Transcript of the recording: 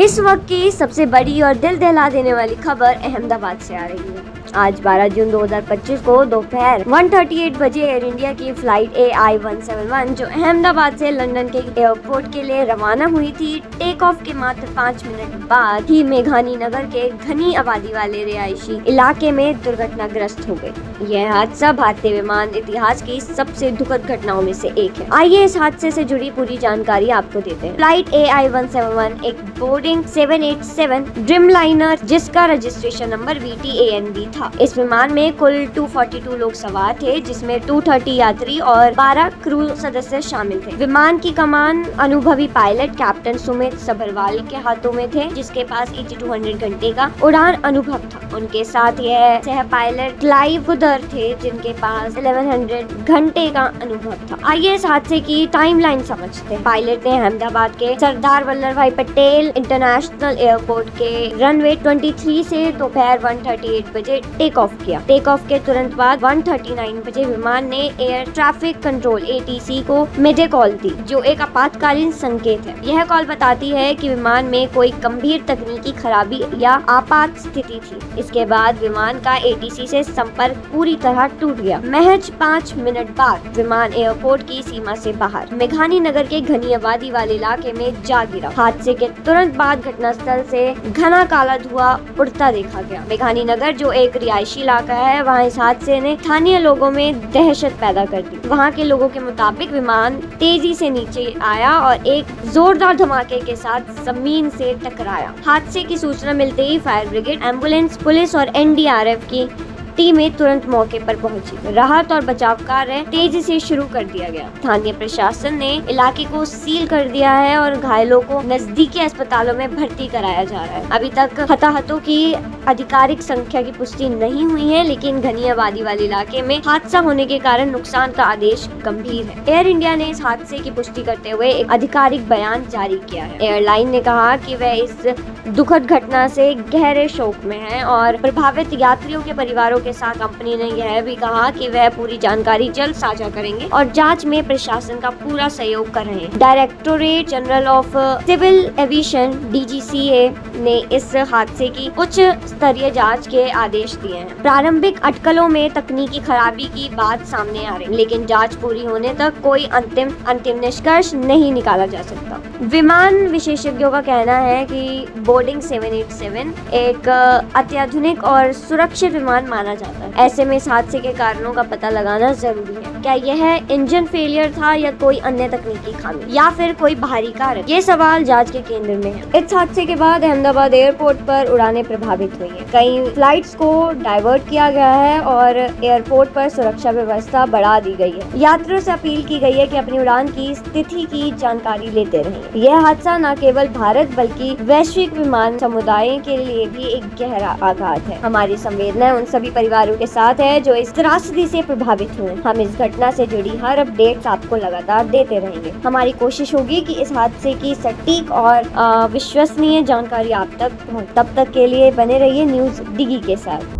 इस वक्त की सबसे बड़ी और दिल दहला देने वाली खबर अहमदाबाद से आ रही है। आज 12 जून 2025 को दोपहर 1:38 बजे एयर इंडिया की फ्लाइट AI-171 जो अहमदाबाद से लंदन के एयरपोर्ट के लिए रवाना हुई थी, टेक ऑफ के मात्र 5 मिनट बाद ही मेघानी नगर के घनी आबादी वाले रिहायशी इलाके में दुर्घटनाग्रस्त हो गई। यह हादसा भारतीय विमान इतिहास की सबसे दुखद घटनाओं में से एक है। आइए इस हादसे से जुड़ी पूरी जानकारी आपको देते हैं। फ्लाइट AI-171 एक बोइंग 787 ड्रीमलाइनर जिसका रजिस्ट्रेशन नंबर VTANB था। इस विमान में कुल 242 लोग सवार थे, जिसमें 230 यात्री और 12 क्रू सदस्य शामिल थे। विमान की कमान अनुभवी पायलट कैप्टन सुमित सबरवाल के हाथों में थे, जिसके पास 8200 घंटे का उड़ान अनुभव था। उनके साथ यह सह पायलट क्लाइव गुदर थे, जिनके पास 1100 घंटे का अनुभव था। आइए इस हादसे की टाइमलाइन समझते हैं। पायलट ने अहमदाबाद के सरदार वल्लभ भाई पटेल इंटरनेशनल एयरपोर्ट के रनवे 23 से दोपहर 1:38 बजे टेक ऑफ किया। टेक ऑफ के तुरंत बाद 1:39 बजे विमान ने एयर ट्रैफिक कंट्रोल ATC को मेडे कॉल दी, जो एक आपातकालीन संकेत है। यह कॉल बताती है कि विमान में कोई गंभीर तकनीकी खराबी या आपात स्थिति थी। इसके बाद विमान का ATC से संपर्क पूरी तरह टूट गया। महज 5 मिनट बाद विमान एयरपोर्ट की सीमा से बाहर मेघानी नगर के घनी आबादी वाले इलाके में जा गिरा। हादसे के तुरंत बाद घटनास्थल से घना काला धुआं उड़ता देखा गया। मेघानी नगर जो एक रिहायशी इलाका है, वहाँ इस हादसे ने स्थानीय लोगों में दहशत पैदा कर दी। वहाँ के लोगों के मुताबिक विमान तेजी से नीचे आया और एक जोरदार धमाके के साथ जमीन से टकराया। हादसे की सूचना मिलते ही फायर ब्रिगेड, एम्बुलेंस, पुलिस और NDRF की टीमें तुरंत मौके पर पहुंची। राहत और बचाव कार्य तेजी से शुरू कर दिया गया। स्थानीय प्रशासन ने इलाके को सील कर दिया है और घायलों को नजदीकी अस्पतालों में भर्ती कराया जा रहा है। अभी तक हताहतों की आधिकारिक संख्या की पुष्टि नहीं हुई है, लेकिन घनी आबादी वाले इलाके में हादसा होने के कारण नुकसान का आदेश गंभीर है। एयर इंडिया ने इस हादसे की पुष्टि करते हुए एक आधिकारिक बयान जारी किया है। एयरलाइन ने कहा कि वह इस दुखद घटना से गहरे शोक में है और प्रभावित यात्रियों के परिवारों के साथ कंपनी ने यह भी कहा कि वह पूरी जानकारी जल्द साझा करेंगे और जांच में प्रशासन का पूरा सहयोग कर रहे हैं। Directorate general of civil aviation DGCA ने इस हादसे की उच्च स्तरीय जांच के आदेश दिए हैं। प्रारंभिक अटकलों में तकनीकी खराबी की बात सामने आ रही है, लेकिन जांच पूरी होने तक कोई अंतिम निष्कर्ष नहीं निकाला जा सकता। विमान विशेषज्ञों का कहना है कि बोइंग 787 एक अत्याधुनिक और सुरक्षित विमान माना जाता है। ऐसे में इस हादसे के कारणों का पता लगाना जरूरी है। क्या यह इंजन फेलियर था या कोई अन्य तकनीकी खामी या फिर कोई बाहरी कारण? ये सवाल जांच के केंद्र में है। इस हादसे के बाद अहमदाबाद एयरपोर्ट पर उड़ानें प्रभावित हुई हैं। कई फ्लाइट्स को डाइवर्ट किया गया है और एयरपोर्ट पर सुरक्षा व्यवस्था बढ़ा दी गई है। यात्रियों से अपील की गई है कि अपनी उड़ान की स्थिति की जानकारी लेते रहें। यह हादसा न केवल भारत बल्कि वैश्विक विमान समुदाय के लिए भी एक गहरा आघात है। हमारी संवेदना उन सभी परिवारों के साथ है जो इस त्रासदी से प्रभावित हुए। हम इस घटना से जुड़ी हर अपडेट्स आपको लगातार देते रहेंगे। हमारी कोशिश होगी कि इस हादसे की सटीक और विश्वसनीय जानकारी आप तक पहुंचे। तब तक के लिए बने रहिए न्यूज़ डिगी के साथ।